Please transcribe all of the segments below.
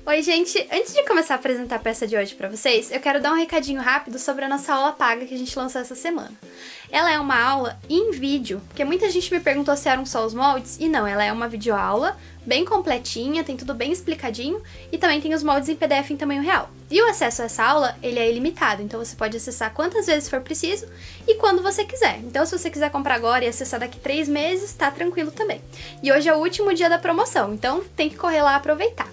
Oi, gente! Antes de começar a apresentar a peça de hoje pra vocês, eu quero dar um recadinho rápido sobre a nossa aula paga que a gente lançou essa semana. Ela é uma aula em vídeo, porque muita gente me perguntou se eram só os moldes, e não, ela é uma videoaula bem completinha, tem tudo bem explicadinho, e também tem os moldes em PDF em tamanho real. E o acesso a essa aula, ele é ilimitado, então você pode acessar quantas vezes for preciso e quando você quiser. Então se você quiser comprar agora e acessar daqui 3 meses, tá tranquilo também. E hoje é o último dia da promoção, então tem que correr lá aproveitar.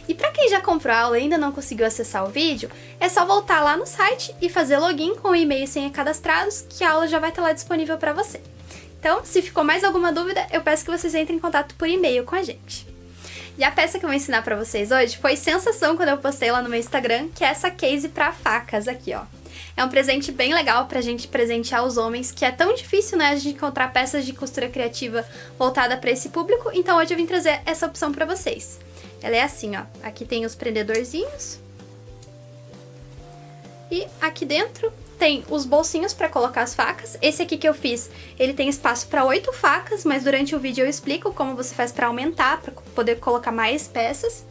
E para quem já comprou a aula e ainda não conseguiu acessar o vídeo, é só voltar lá no site e fazer login com o e-mail e senha cadastrados, que a aula já vai estar lá disponível para você. Então, se ficou mais alguma dúvida, eu peço que vocês entrem em contato por e-mail com a gente. E a peça que eu vou ensinar para vocês hoje foi sensação quando eu postei lá no meu Instagram, que é essa case para facas aqui, ó. É um presente bem legal pra gente presentear os homens, que é tão difícil, né, a gente encontrar peças de costura criativa voltada para esse público, então hoje eu vim trazer essa opção para vocês. Ela é assim, ó. Aqui tem os prendedorzinhos. E aqui dentro tem os bolsinhos para colocar as facas. Esse aqui que eu fiz, ele tem espaço para 8 facas, mas durante o vídeo eu explico como você faz para aumentar, para poder colocar mais peças.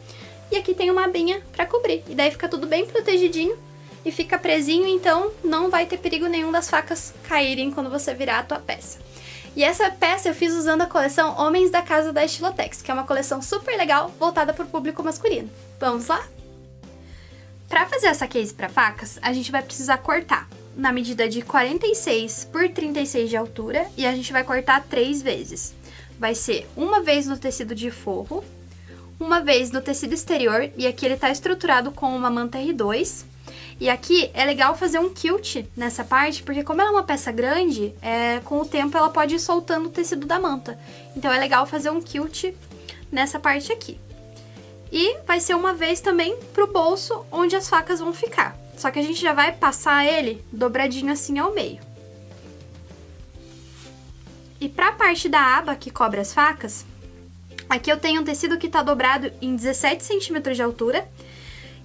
E aqui tem uma abinha para cobrir. E daí fica tudo bem protegidinho e fica presinho, então não vai ter perigo nenhum das facas caírem quando você virar a tua peça. E essa peça eu fiz usando a coleção Homens da Casa da Estilotex, que é uma coleção super legal, voltada para o público masculino. Vamos lá? Para fazer essa case para facas, a gente vai precisar cortar na medida de 46 por 36 de altura e a gente vai cortar 3 vezes. Vai ser uma vez no tecido de forro, uma vez no tecido exterior, e aqui ele está estruturado com uma manta R2. E aqui é legal fazer um quilt nessa parte, porque como ela é uma peça grande, com o tempo ela pode ir soltando o tecido da manta. Então é legal fazer um quilt nessa parte aqui. E vai ser uma vez também pro bolso onde as facas vão ficar. Só que a gente já vai passar ele dobradinho assim ao meio. E pra parte da aba que cobre as facas, aqui eu tenho um tecido que tá dobrado em 17 centímetros de altura.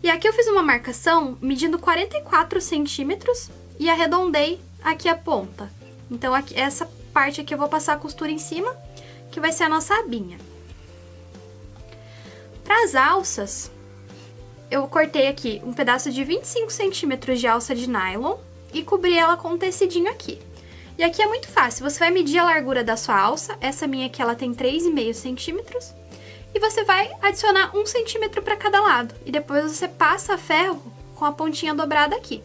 E aqui eu fiz uma marcação medindo 44 centímetros e arredondei aqui a ponta. Então aqui, essa parte aqui eu vou passar a costura em cima, que vai ser a nossa abinha. Para as alças, eu cortei aqui um pedaço de 25 centímetros de alça de nylon e cobri ela com um tecidinho aqui. E aqui é muito fácil, você vai medir a largura da sua alça, essa minha aqui ela tem 3,5 centímetros. E você vai adicionar 1 centímetro para cada lado. E depois você passa a ferro com a pontinha dobrada aqui.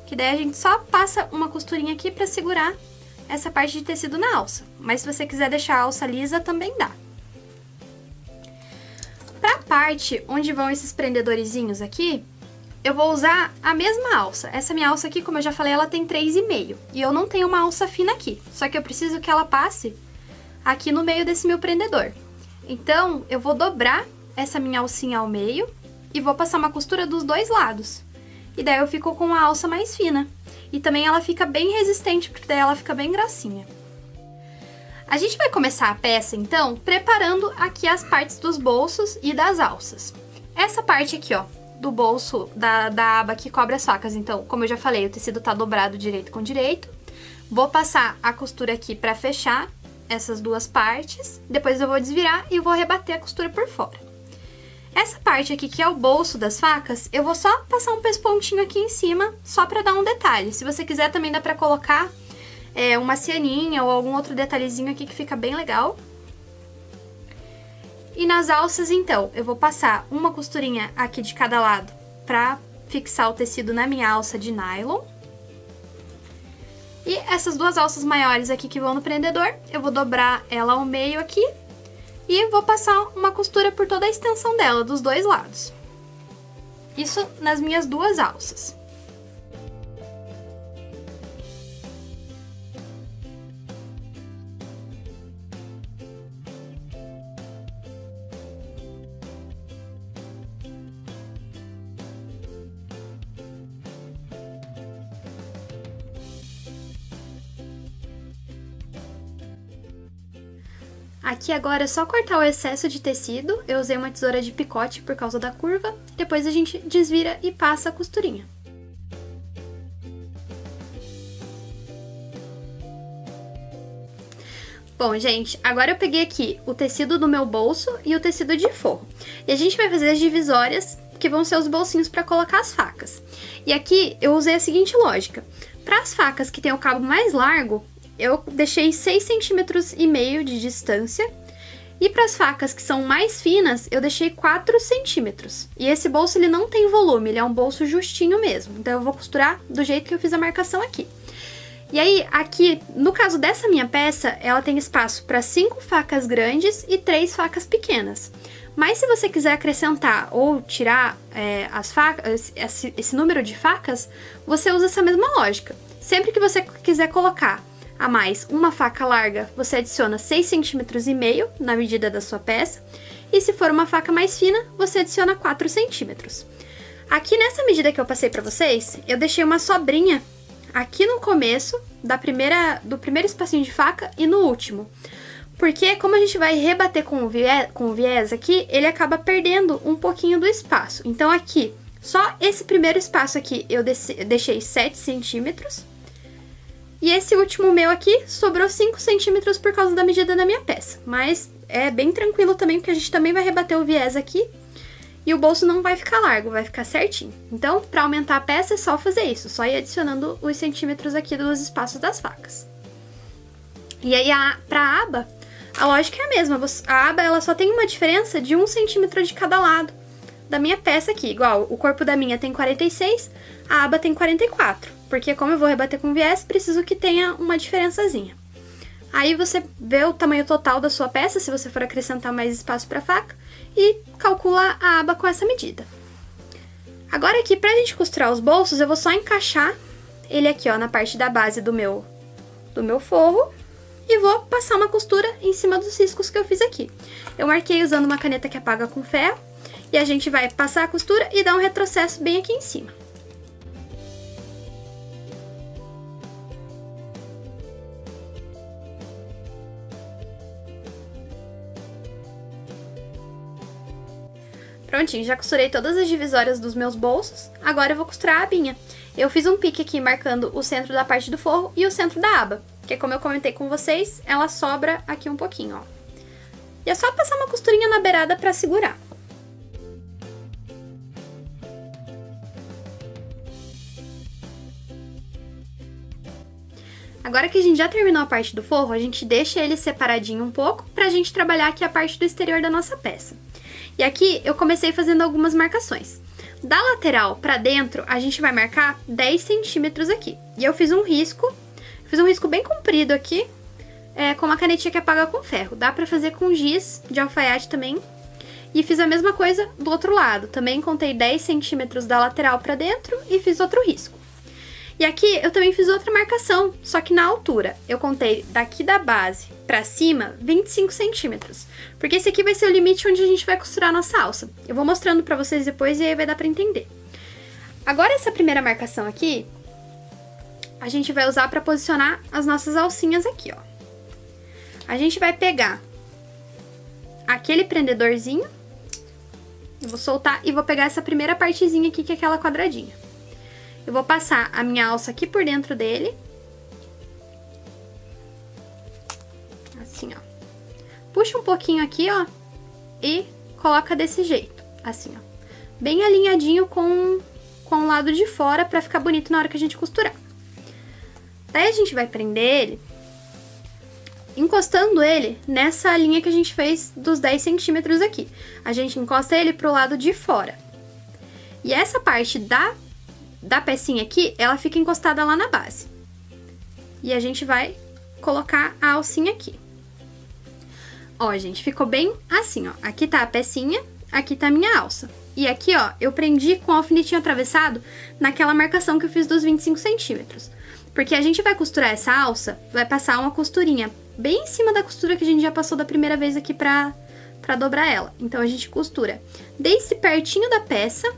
Que daí a gente só passa uma costurinha aqui para segurar essa parte de tecido na alça. Mas se você quiser deixar a alça lisa, também dá. Para a parte onde vão esses prendedorzinhos aqui, eu vou usar a mesma alça. Essa minha alça aqui, como eu já falei, ela tem 3,5. E eu não tenho uma alça fina aqui. Só que eu preciso que ela passe aqui no meio desse meu prendedor. Então, eu vou dobrar essa minha alcinha ao meio e vou passar uma costura dos dois lados. E daí eu fico com a alça mais fina. E também ela fica bem resistente, porque daí ela fica bem grossinha. A gente vai começar a peça, então, preparando aqui as partes dos bolsos e das alças. Essa parte aqui, ó, do bolso da aba que cobre as facas. Então, como eu já falei, o tecido tá dobrado direito com direito. Vou passar a costura aqui pra fechar essas duas partes, depois eu vou desvirar e vou rebater a costura por fora. Essa parte aqui, que é o bolso das facas, eu vou só passar um pespontinho aqui em cima, só pra dar um detalhe. Se você quiser, também dá pra colocar uma cianinha ou algum outro detalhezinho aqui que fica bem legal. E nas alças, então, eu vou passar uma costurinha aqui de cada lado pra fixar o tecido na minha alça de nylon. E essas duas alças maiores aqui que vão no prendedor, eu vou dobrar ela ao meio aqui e vou passar uma costura por toda a extensão dela, dos dois lados. Isso nas minhas duas alças. Aqui agora é só cortar o excesso de tecido, eu usei uma tesoura de picote por causa da curva, depois a gente desvira e passa a costurinha. Bom, gente, agora eu peguei aqui o tecido do meu bolso e o tecido de forro. E a gente vai fazer as divisórias, que vão ser os bolsinhos para colocar as facas. E aqui eu usei a seguinte lógica. Para as facas que tem o cabo mais largo, eu deixei 6,5 cm de distância. E para as facas que são mais finas, eu deixei 4 centímetros. E esse bolso ele não tem volume, ele é um bolso justinho mesmo. Então eu vou costurar do jeito que eu fiz a marcação aqui. E aí, aqui, no caso dessa minha peça, ela tem espaço para 5 facas grandes e 3 facas pequenas. Mas se você quiser acrescentar ou tirar as facas, esse número de facas, você usa essa mesma lógica. Sempre que você quiser colocar a mais uma faca larga, você adiciona 6,5 cm na medida da sua peça. E se for uma faca mais fina, você adiciona 4 centímetros. Aqui nessa medida que eu passei para vocês, eu deixei uma sobrinha aqui no começo do primeiro espacinho de faca e no último. Porque como a gente vai rebater com o viés aqui, ele acaba perdendo um pouquinho do espaço. Então aqui, só esse primeiro espaço aqui eu deixei 7 centímetros. E esse último meu aqui sobrou 5 centímetros por causa da medida da minha peça. Mas é bem tranquilo também, porque a gente também vai rebater o viés aqui. E o bolso não vai ficar largo, vai ficar certinho. Então, para aumentar a peça é só fazer isso, só ir adicionando os centímetros aqui dos espaços das facas. E aí, para a aba, a lógica é a mesma. A aba ela só tem uma diferença de 1 centímetro de cada lado da minha peça aqui. Igual, o corpo da minha tem 46, a aba tem 44. Porque como eu vou rebater com viés, preciso que tenha uma diferençazinha. Aí você vê o tamanho total da sua peça, se você for acrescentar mais espaço para faca, e calcula a aba com essa medida. Agora aqui, pra gente costurar os bolsos, eu vou só encaixar ele aqui, ó, na parte da base do meu forro, e vou passar uma costura em cima dos riscos que eu fiz aqui. Eu marquei usando uma caneta que apaga com ferro, e a gente vai passar a costura e dar um retrocesso bem aqui em cima. Prontinho, já costurei todas as divisórias dos meus bolsos, agora eu vou costurar a abinha. Eu fiz um pique aqui marcando o centro da parte do forro e o centro da aba, porque como eu comentei com vocês, ela sobra aqui um pouquinho, ó. E é só passar uma costurinha na beirada pra segurar. Agora que a gente já terminou a parte do forro, a gente deixa ele separadinho um pouco pra gente trabalhar aqui a parte do exterior da nossa peça. E aqui eu comecei fazendo algumas marcações. Da lateral pra dentro, a gente vai marcar 10 centímetros aqui. E eu fiz um risco bem comprido aqui, com uma canetinha que apaga com ferro. Dá pra fazer com giz de alfaiate também. E fiz a mesma coisa do outro lado. Também contei 10 centímetros da lateral pra dentro e fiz outro risco. E aqui eu também fiz outra marcação, só que na altura. Eu contei daqui da base pra cima 25 centímetros. Porque esse aqui vai ser o limite onde a gente vai costurar a nossa alça. Eu vou mostrando pra vocês depois e aí vai dar pra entender. Agora essa primeira marcação aqui, a gente vai usar pra posicionar as nossas alcinhas aqui, ó. A gente vai pegar aquele prendedorzinho, eu vou soltar e vou pegar essa primeira partezinha aqui, que é aquela quadradinha. Eu vou passar a minha alça aqui por dentro dele. Assim, ó. Puxa um pouquinho aqui, ó. E coloca desse jeito. Assim, ó. Bem alinhadinho com o lado de fora pra ficar bonito na hora que a gente costurar. Daí a gente vai prender ele, encostando ele nessa linha que a gente fez dos 10 centímetros aqui. A gente encosta ele pro lado de fora. E essa parte da pecinha aqui, ela fica encostada lá na base. E a gente vai colocar a alcinha aqui. Ó, gente, ficou bem assim, ó. Aqui tá a pecinha, aqui tá a minha alça. E aqui, ó, eu prendi com o alfinetinho atravessado naquela marcação que eu fiz dos 25 centímetros. Porque a gente vai costurar essa alça, vai passar uma costurinha bem em cima da costura que a gente já passou da primeira vez aqui pra dobrar ela. Então, a gente costura desde pertinho da peça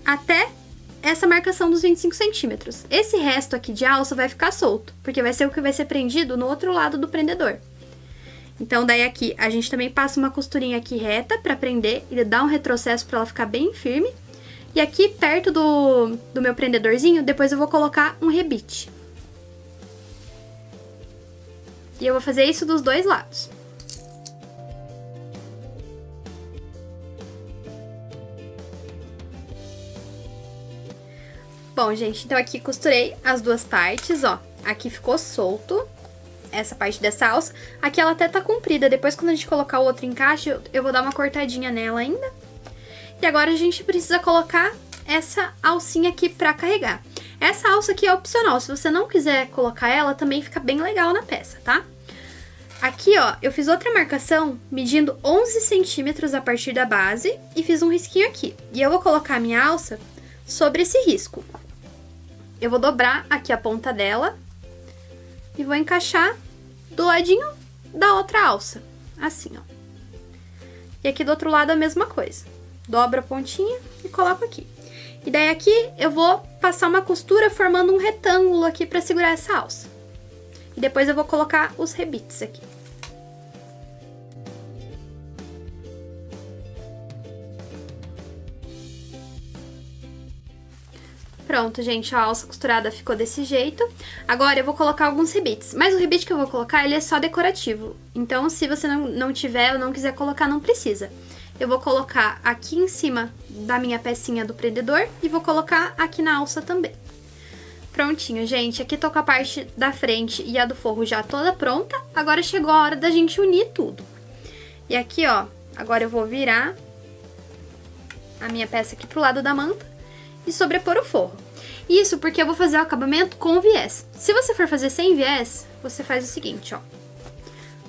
até essa marcação dos 25 centímetros. Esse resto aqui de alça vai ficar solto, porque vai ser o que vai ser prendido no outro lado do prendedor. Então, daí aqui, a gente também passa uma costurinha aqui reta pra prender e dar um retrocesso pra ela ficar bem firme. E aqui, perto do meu prendedorzinho, depois eu vou colocar um rebite. E eu vou fazer isso dos dois lados. Bom, gente, então aqui costurei as duas partes, ó. Aqui ficou solto, essa parte dessa alça. Aqui ela até tá comprida, depois quando a gente colocar o outro encaixe, eu vou dar uma cortadinha nela ainda. E agora a gente precisa colocar essa alcinha aqui pra carregar. Essa alça aqui é opcional, se você não quiser colocar ela, também fica bem legal na peça, tá? Aqui, ó, eu fiz outra marcação medindo 11 centímetros a partir da base e fiz um risquinho aqui. E eu vou colocar a minha alça sobre esse risco. Eu vou dobrar aqui a ponta dela e vou encaixar do ladinho da outra alça, assim, ó. E aqui do outro lado a mesma coisa. Dobro a pontinha e coloco aqui. E daí aqui eu vou passar uma costura formando um retângulo aqui pra segurar essa alça. E depois eu vou colocar os rebites aqui. Pronto, gente, a alça costurada ficou desse jeito. Agora eu vou colocar alguns rebites. Mas o rebite que eu vou colocar, ele é só decorativo. Então, se você não tiver ou não quiser colocar, não precisa. Eu vou colocar aqui em cima da minha pecinha do prendedor e vou colocar aqui na alça também. Prontinho, gente. Aqui tô com a parte da frente e a do forro já toda pronta. Agora chegou a hora da gente unir tudo. E aqui, ó, agora eu vou virar a minha peça aqui pro lado da manta e sobrepor o forro. Isso porque eu vou fazer o acabamento com viés. Se você for fazer sem viés, você faz o seguinte, ó.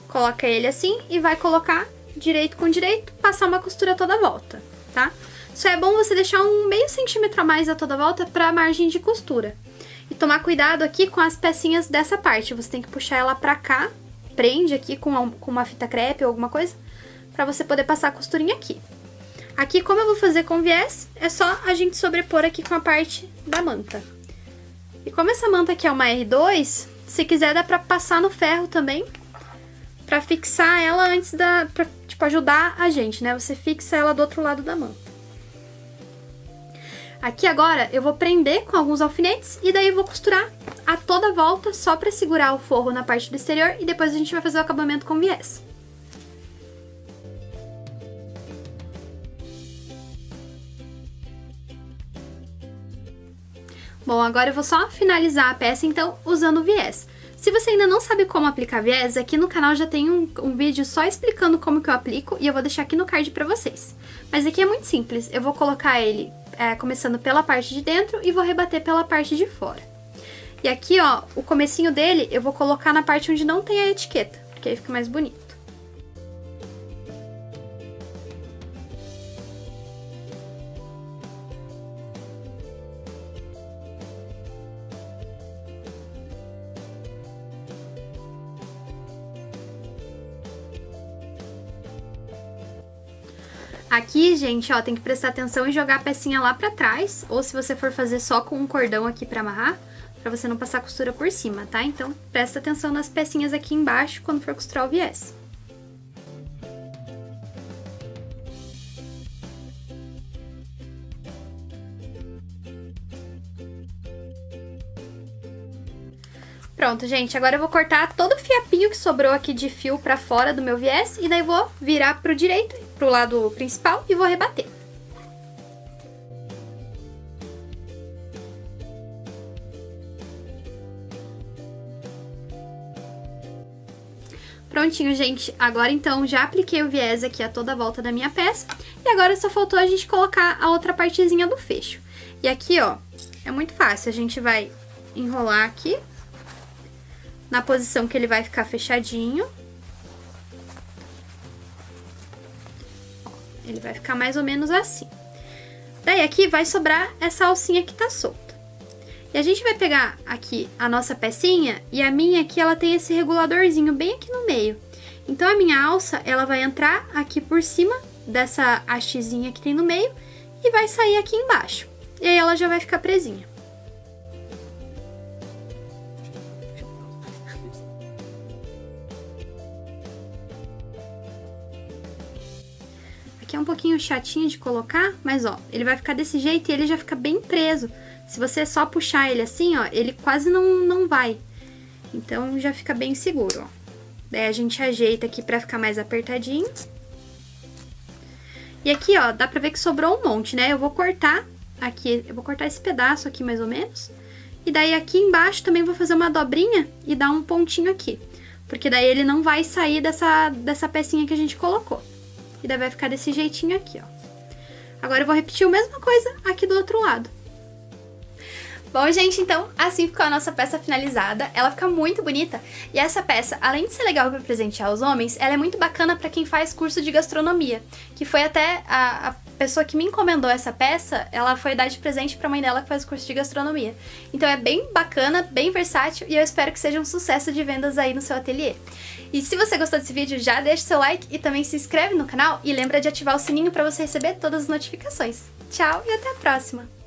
Coloca ele assim e vai colocar direito com direito, passar uma costura toda a volta, tá? Só é bom você deixar um meio centímetro a mais a toda a volta pra margem de costura. E tomar cuidado aqui com as pecinhas dessa parte. Você tem que puxar ela pra cá, prende aqui com uma fita crepe ou alguma coisa, pra você poder passar a costurinha aqui. Aqui, como eu vou fazer com viés, é só a gente sobrepor aqui com a parte da manta. E como essa manta aqui é uma R2, se quiser dá pra passar no ferro também, pra fixar ela antes pra, tipo, ajudar a gente, né? Você fixa ela do outro lado da manta. Aqui agora eu vou prender com alguns alfinetes e daí eu vou costurar a toda volta só pra segurar o forro na parte do exterior e depois a gente vai fazer o acabamento com viés. Bom, agora eu vou só finalizar a peça, então, usando o viés. Se você ainda não sabe como aplicar viés, aqui no canal já tem um vídeo só explicando como que eu aplico e eu vou deixar aqui no card pra vocês. Mas aqui é muito simples, eu vou colocar ele começando pela parte de dentro e vou rebater pela parte de fora. E aqui, ó, o comecinho dele eu vou colocar na parte onde não tem a etiqueta, porque aí fica mais bonito. Aqui, gente, ó, tem que prestar atenção e jogar a pecinha lá pra trás, ou se você for fazer só com um cordão aqui pra amarrar, pra você não passar costura por cima, tá? Então, presta atenção nas pecinhas aqui embaixo quando for costurar o viés. Pronto, gente, agora eu vou cortar todo o fiapinho que sobrou aqui de fio pra fora do meu viés e daí vou virar pro direito, pro lado principal e vou rebater. Prontinho, gente. Agora, então, já apliquei o viés aqui a toda a volta da minha peça e agora só faltou a gente colocar a outra partezinha do fecho. E aqui, ó, é muito fácil, a gente vai enrolar aqui na posição que ele vai ficar fechadinho. Ó, ele vai ficar mais ou menos assim. Daí aqui vai sobrar essa alcinha que tá solta. E a gente vai pegar aqui a nossa pecinha e a minha aqui ela tem esse reguladorzinho bem aqui no meio. Então a minha alça ela vai entrar aqui por cima dessa hastezinha que tem no meio e vai sair aqui embaixo. E aí ela já vai ficar presinha. Aqui é um pouquinho chatinho de colocar, mas ó, ele vai ficar desse jeito e ele já fica bem preso. Se você só puxar ele assim, ó, ele quase não vai. Então já fica bem seguro, ó. Daí a gente ajeita aqui pra ficar mais apertadinho. E aqui, ó, dá pra ver que sobrou um monte, né? Eu vou cortar aqui, eu vou cortar esse pedaço aqui mais ou menos. E daí aqui embaixo também vou fazer uma dobrinha e dar um pontinho aqui. Porque daí ele não vai sair dessa pecinha que a gente colocou. E daí vai ficar desse jeitinho aqui, ó. Agora eu vou repetir a mesma coisa aqui do outro lado. Bom, gente, então assim ficou a nossa peça finalizada. Ela fica muito bonita. E essa peça, além de ser legal para presentear os homens, ela é muito bacana para quem faz curso de gastronomia. Que foi até a pessoa que me encomendou essa peça, ela foi dar de presente pra mãe dela que faz curso de gastronomia. Então é bem bacana, bem versátil e eu espero que seja um sucesso de vendas aí no seu ateliê. E se você gostou desse vídeo, já deixa seu like e também se inscreve no canal e lembra de ativar o sininho para você receber todas as notificações. Tchau e até a próxima!